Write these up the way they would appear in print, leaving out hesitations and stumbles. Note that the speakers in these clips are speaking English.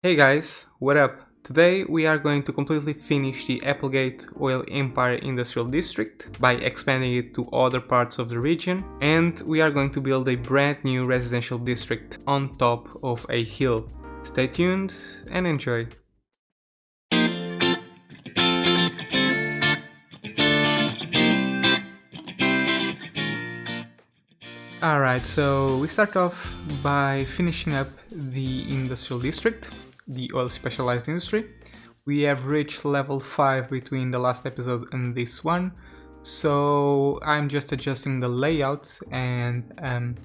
Hey guys, what up? Today we are going to completely finish the Applegate Oil Empire Industrial District by expanding it to other parts of the region, and we are going to build a brand new residential district on top of a hill. Stay tuned and enjoy. Alright, so we start off by finishing up the industrial district, the oil specialized industry. We have reached level 5 between the last episode and this one, so I'm just adjusting the layout and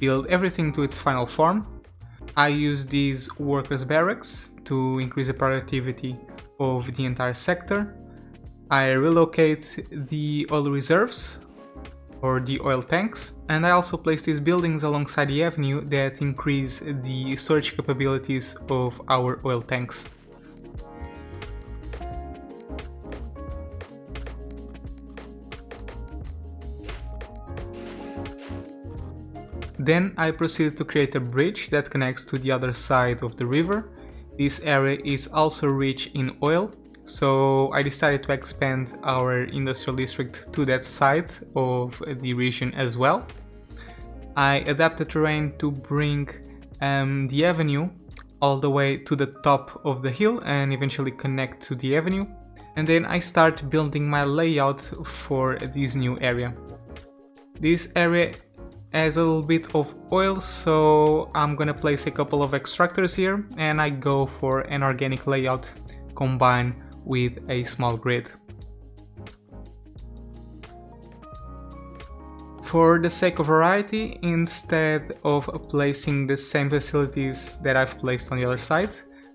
build everything to its final form. I use these workers' barracks to increase the productivity of the entire sector. I relocate the oil reserves or the oil tanks, and I also place these buildings alongside the avenue that increase the storage capabilities of our oil tanks. Then I proceeded to create a bridge that connects to the other side of the river. This area is also rich in oil, so I decided to expand our industrial district to that side of the region as well. I adapted terrain to bring the avenue all the way to the top of the hill and eventually connect to the avenue. And then I start building my layout for this new area. This area has a little bit of oil, so I'm gonna place a couple of extractors here, and I go for an organic layout combined with a small grid. For the sake of variety, instead of placing the same facilities that I've placed on the other side,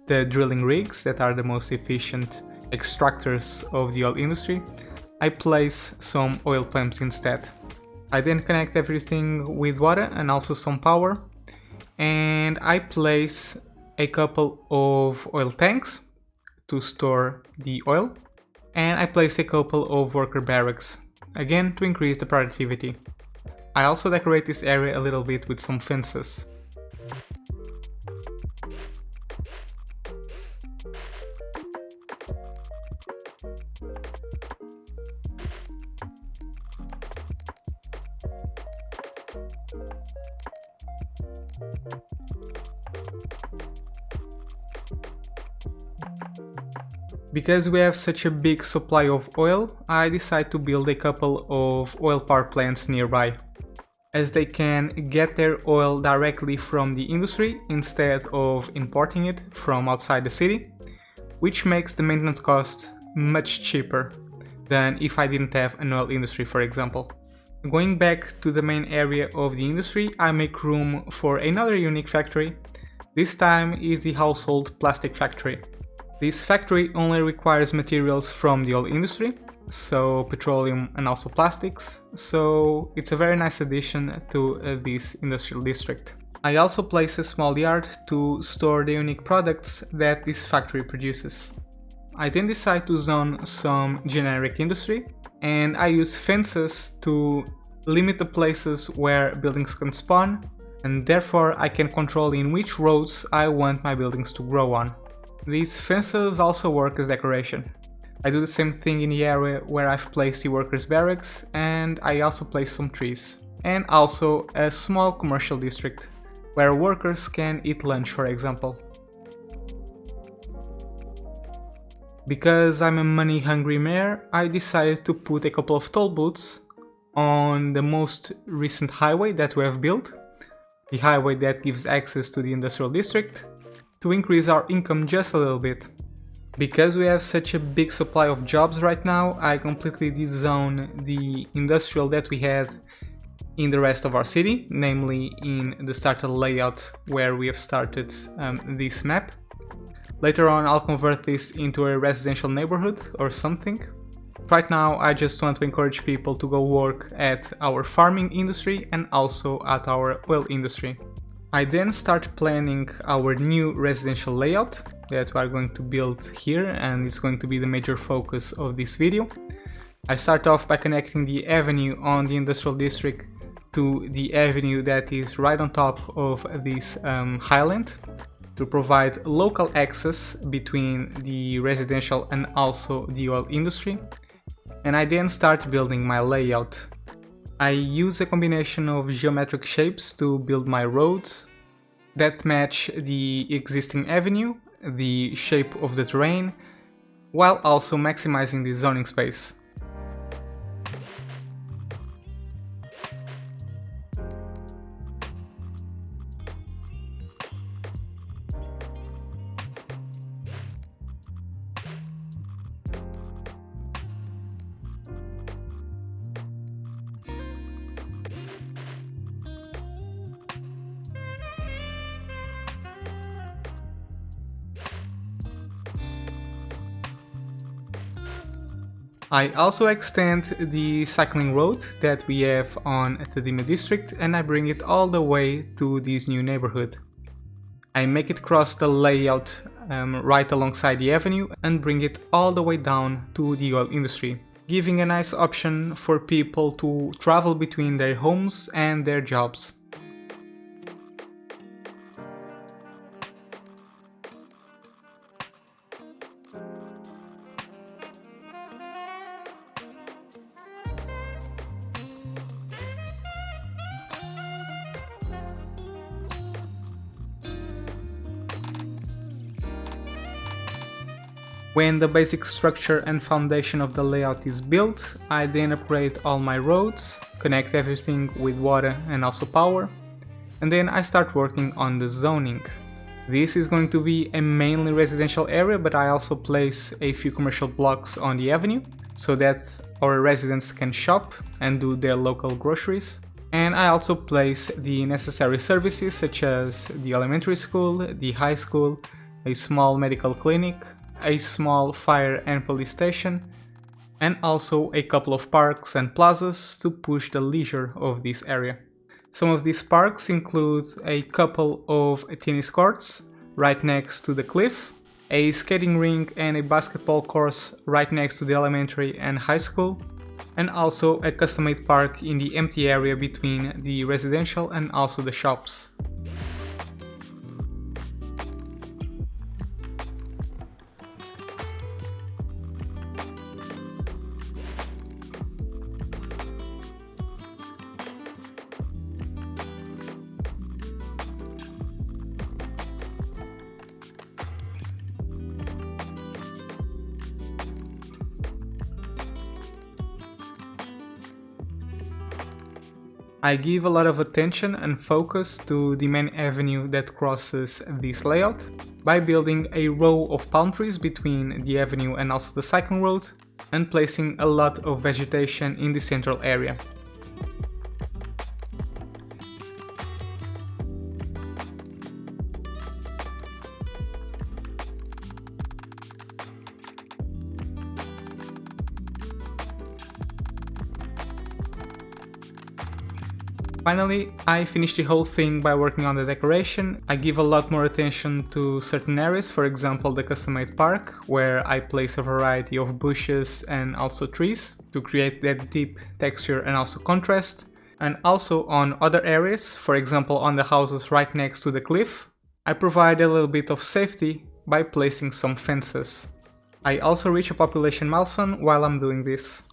the drilling rigs that are the most efficient extractors of the oil industry, I place some oil pumps instead. I then connect everything with water and also some power, and I place a couple of oil tanks to store the oil, and I place a couple of worker barracks, again to increase the productivity. I also decorate this area a little bit with some fences. Because we have such a big supply of oil, I decide to build a couple of oil power plants nearby, as they can get their oil directly from the industry instead of importing it from outside the city, which makes the maintenance cost much cheaper than if I didn't have an oil industry, for example. Going back to the main area of the industry, I make room for another unique factory. This time is the household plastic factory. This factory only requires materials from the oil industry, so petroleum and also plastics, so it's a very nice addition to this industrial district. I also place a small yard to store the unique products that this factory produces. I then decide to zone some generic industry, and I use fences to limit the places where buildings can spawn, and therefore I can control in which roads I want my buildings to grow on. These fences also work as decoration. I do the same thing in the area where I've placed the workers' barracks, and I also place some trees. And also a small commercial district, where workers can eat lunch, for example. Because I'm a money-hungry mayor, I decided to put a couple of toll booths on the most recent highway that we have built, the highway that gives access to the industrial district, to increase our income just a little bit. Because we have such a big supply of jobs right now, I completely dezone the industrial that we had in the rest of our city, namely in the starter layout where we have started this map. Later on I'll convert this into a residential neighborhood or something. Right now I just want to encourage people to go work at our farming industry and also at our oil industry. I then start planning our new residential layout that we are going to build here, and it's going to be the major focus of this video. I start off by connecting the avenue on the industrial district to the avenue that is right on top of this highland. to provide local access between the residential and also the oil industry, and I then start building my layout. I use a combination of geometric shapes to build my roads that match the existing avenue, the shape of the terrain, while also maximizing the zoning space. I also extend the cycling road that we have on Tadima district, and I bring it all the way to this new neighborhood. I make it cross the layout right alongside the avenue and bring it all the way down to the oil industry, giving a nice option for people to travel between their homes and their jobs. When the basic structure and foundation of the layout is built, I then upgrade all my roads, connect everything with water and also power, and then I start working on the zoning. This is going to be a mainly residential area, but I also place a few commercial blocks on the avenue so that our residents can shop and do their local groceries. And I also place the necessary services such as the elementary school, the high school, a small medical clinic, a small fire and police station, and also a couple of parks and plazas to push the leisure of this area. Some of these parks include a couple of tennis courts right next to the cliff, a skating rink and a basketball course right next to the elementary and high school, and also a custom-made park in the empty area between the residential and also the shops. I give a lot of attention and focus to the main avenue that crosses this layout by building a row of palm trees between the avenue and also the cycling road, and placing a lot of vegetation in the central area. Finally, I finish the whole thing by working on the decoration. I give a lot more attention to certain areas, for example the custom-made park, where I place a variety of bushes and also trees to create that deep texture and also contrast. And also on other areas, for example on the houses right next to the cliff, I provide a little bit of safety by placing some fences. I also reach a population milestone while I'm doing this.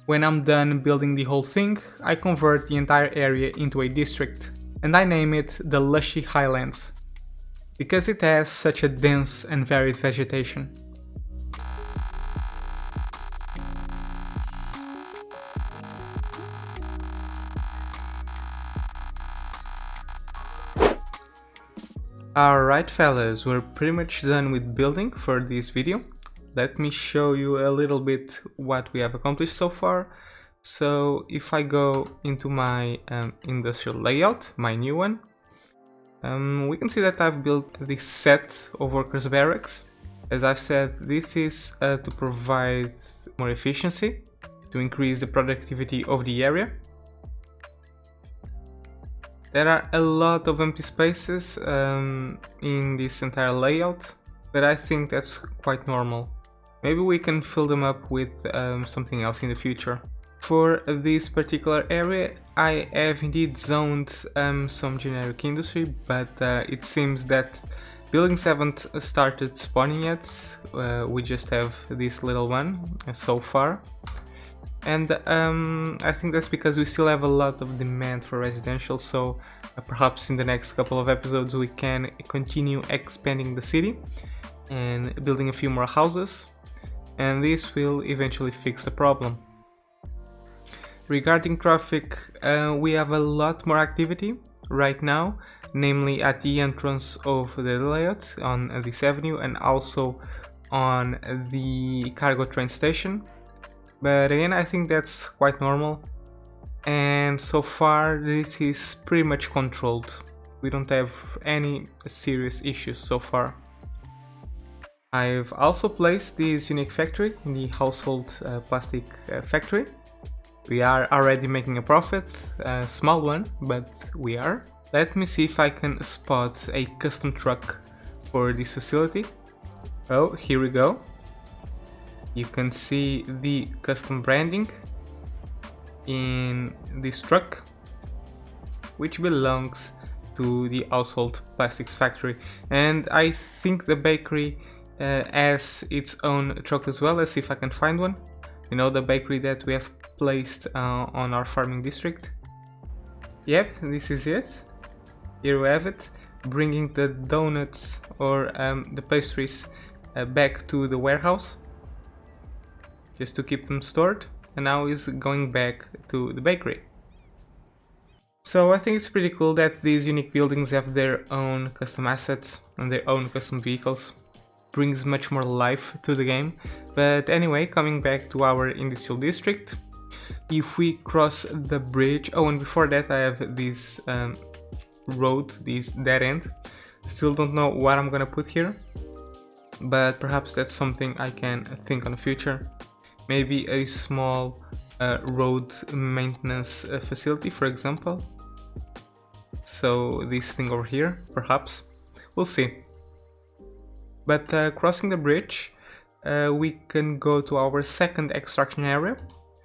When I'm done building the whole thing, I convert the entire area into a district, and I name it the Lushy Highlands, because it has such a dense and varied vegetation. Alright fellas, we're pretty much done with building for this video. Let me show you a little bit what we have accomplished so far. So if I go into my industrial layout, my new one, we can see that I've built this set of workers' barracks. As I've said, this is to provide more efficiency, to increase the productivity of the area. There are a lot of empty spaces in this entire layout, but I think that's quite normal. Maybe we can fill them up with something else in the future. For this particular area, I have indeed zoned some generic industry, but it seems that buildings haven't started spawning yet. We just have this little one so far. And I think that's because we still have a lot of demand for residential, so perhaps in the next couple of episodes we can continue expanding the city and building a few more houses, and this will eventually fix the problem. Regarding traffic, we have a lot more activity right now, namely at the entrance of the layout on this avenue and also on the cargo train station. But again, I think that's quite normal, and so far this is pretty much controlled. We don't have any serious issues so far. I've also placed this unique factory in the household plastic factory. We are already making a profit, a small one, but we are. Let me see if I can spot a custom truck for this facility. Oh, here we go. You can see the custom branding in this truck, which belongs to the household plastics factory. And I think the bakery has its own truck as well. Let's see if I can find one. You know, the bakery that we have placed on our farming district. Yep, this is it. Here we have it, bringing the donuts or the pastries back to the warehouse, just to keep them stored, and now is going back to the bakery. So I think it's pretty cool that these unique buildings have their own custom assets and their own custom vehicles. Brings much more life to the game. But anyway, coming back to our industrial district, if we cross the bridge, oh, and before that I have this road, this dead end. Still don't know what I'm gonna put here, but perhaps that's something I can think on the future. Maybe a small road maintenance facility, for example. So this thing over here, perhaps. We'll see. But crossing the bridge, we can go to our second extraction area.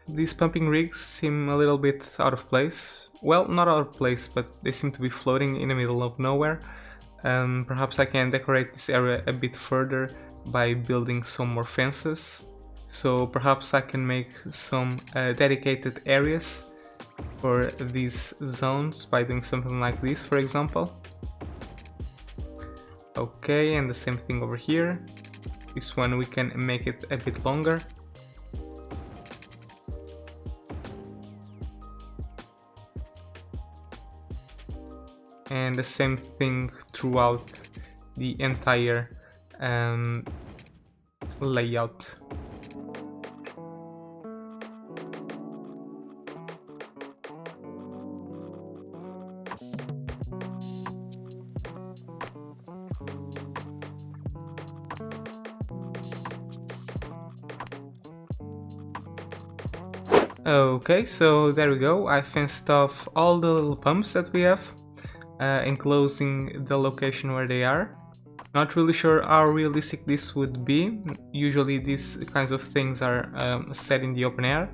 These pumping rigs seem a little bit out of place. Well, not out of place, but they seem to be floating in the middle of nowhere. Perhaps I can decorate this area a bit further by building some more fences. So perhaps I can make some dedicated areas for these zones by doing something like this, for example. Okay, and the same thing over here. This one we can make it a bit longer. And the same thing throughout the entire layout. Okay, so there we go. I fenced off all the little pumps that we have, enclosing the location where they are. Not really sure how realistic this would be. Usually these kinds of things are set in the open air,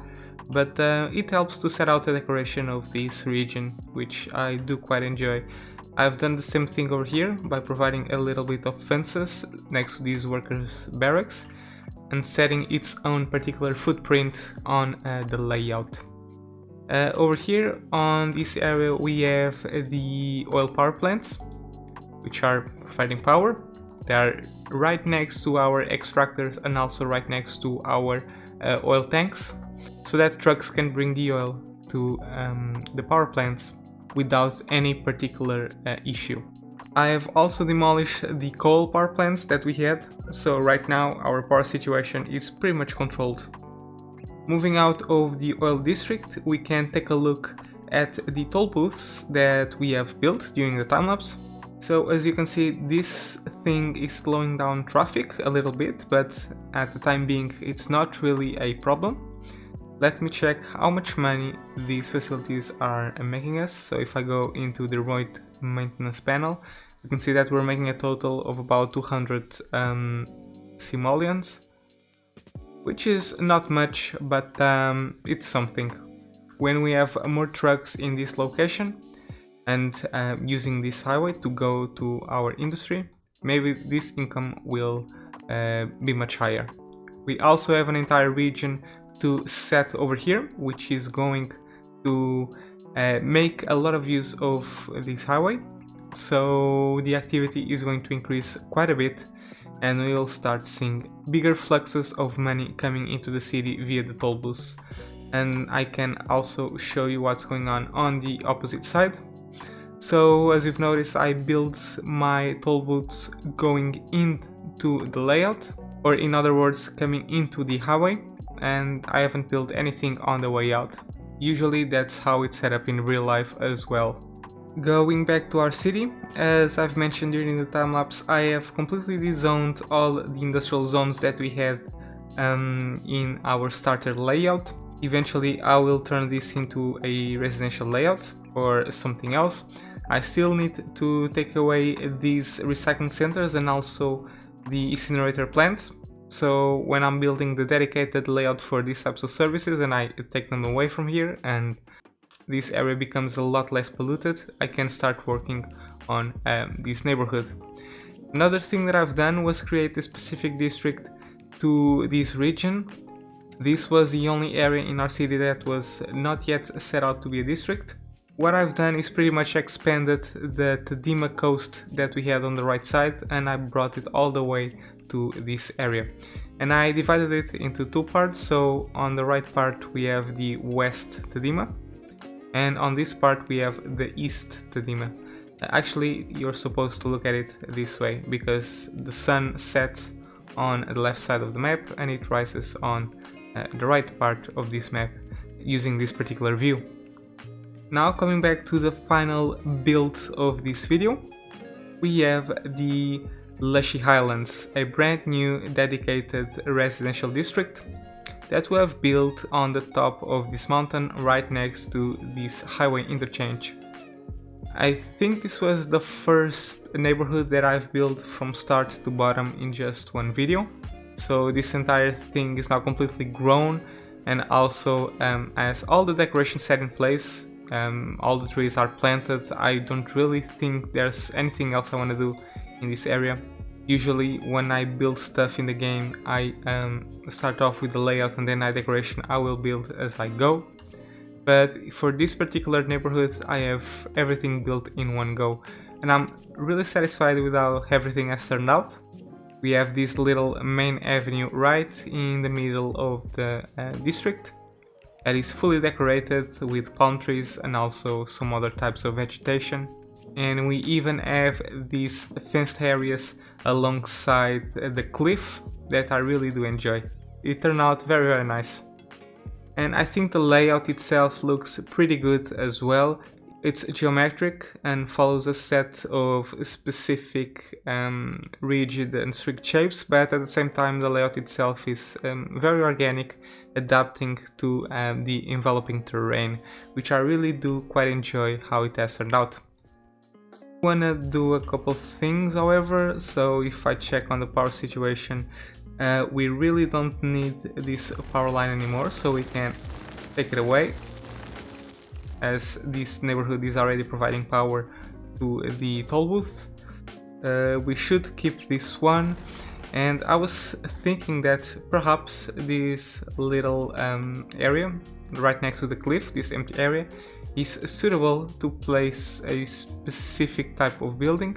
but it helps to set out the decoration of this region, which I do quite enjoy. I've done the same thing over here by providing a little bit of fences next to these workers' barracks and setting its own particular footprint on the layout. Over here on this area we have the oil power plants, which are providing power. They are right next to our extractors and also right next to our oil tanks, so that trucks can bring the oil to the power plants without any particular issue. I have also demolished the coal power plants that we had, so right now our power situation is pretty much controlled. Moving out of the oil district, we can take a look at the toll booths that we have built during the time-lapse. So as you can see, this thing is slowing down traffic a little bit, but at the time being it's not really a problem. Let me check how much money these facilities are making us. So if I go into the remote maintenance panel, you can see that we're making a total of about 200 simoleons, which is not much, but it's something. When we have more trucks in this location and using this highway to go to our industry, maybe this income will be much higher. We also have an entire region to set over here, which is going to make a lot of use of this highway, so the activity is going to increase quite a bit and we'll start seeing bigger fluxes of money coming into the city via the toll booths. And I can also show you what's going on the opposite side. So as you've noticed, I built my toll booths going into the layout, or in other words, coming into the highway, and I haven't built anything on the way out. Usually that's how it's set up in real life as well. Going back to our city, as I've mentioned during the time-lapse, I have completely dezoned all the industrial zones that we had in our starter layout. Eventually I will turn this into a residential layout or something else. I still need to take away these recycling centers and also the incinerator plants. So when I'm building the dedicated layout for these types of services and I take them away from here and this area becomes a lot less polluted, I can start working on this neighborhood. Another thing that I've done was create a specific district to this region. This was the only area in our city that was not yet set out to be a district. What I've done is pretty much expanded the Tadima coast that we had on the right side and I brought it all the way to this area. And I divided it into two parts, so on the right part we have the West Tadima and on this part we have the East Tadima. Actually, you're supposed to look at it this way because the sun sets on the left side of the map and it rises on the right part of this map using this particular view. Now coming back to the final build of this video, we have the Lush Highlands, a brand new dedicated residential district that we have built on the top of this mountain right next to this highway interchange. I think this was the first neighborhood that I've built from start to bottom in just one video. So this entire thing is now completely grown and also has all the decorations set in place. All the trees are planted. I don't really think there's anything else I want to do in this area. Usually when I build stuff in the game, I start off with the layout and then decoration I will build as I go. But for this particular neighborhood I have everything built in one go and I'm really satisfied with how everything has turned out. We have this little main avenue right in the middle of the district that is fully decorated with palm trees and also some other types of vegetation. And we even have these fenced areas alongside the cliff that I really do enjoy. It turned out very nice. And I think the layout itself looks pretty good as well. It's geometric and follows a set of specific rigid and strict shapes, but at the same time the layout itself is very organic, adapting to the enveloping terrain, which I really do quite enjoy how it has turned out. I wanna do a couple things, however. So if I check on the power situation, we really don't need this power line anymore, so we can take it away, as this neighborhood is already providing power to the toll booth. We should keep this one, and I was thinking that perhaps this little area right next to the cliff, this empty area, is suitable to place a specific type of building.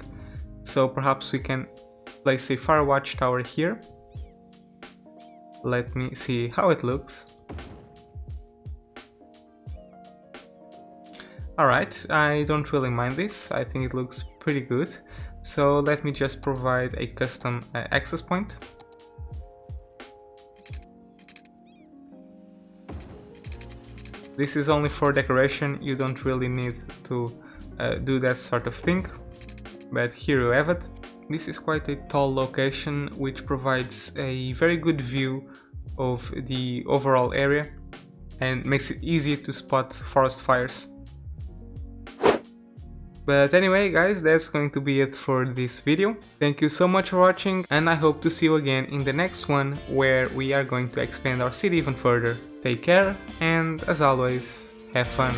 So perhaps we can place a Firewatch Tower here. Let me see how it looks. Alright, I don't really mind this, I think it looks pretty good. So let me just provide a custom access point. This is only for decoration, you don't really need to do that sort of thing, but here you have it. This is quite a tall location which provides a very good view of the overall area and makes it easy to spot forest fires. But anyway guys, that's going to be it for this video. Thank you so much for watching, and I hope to see you again in the next one where we are going to expand our city even further. Take care, and as always, have fun.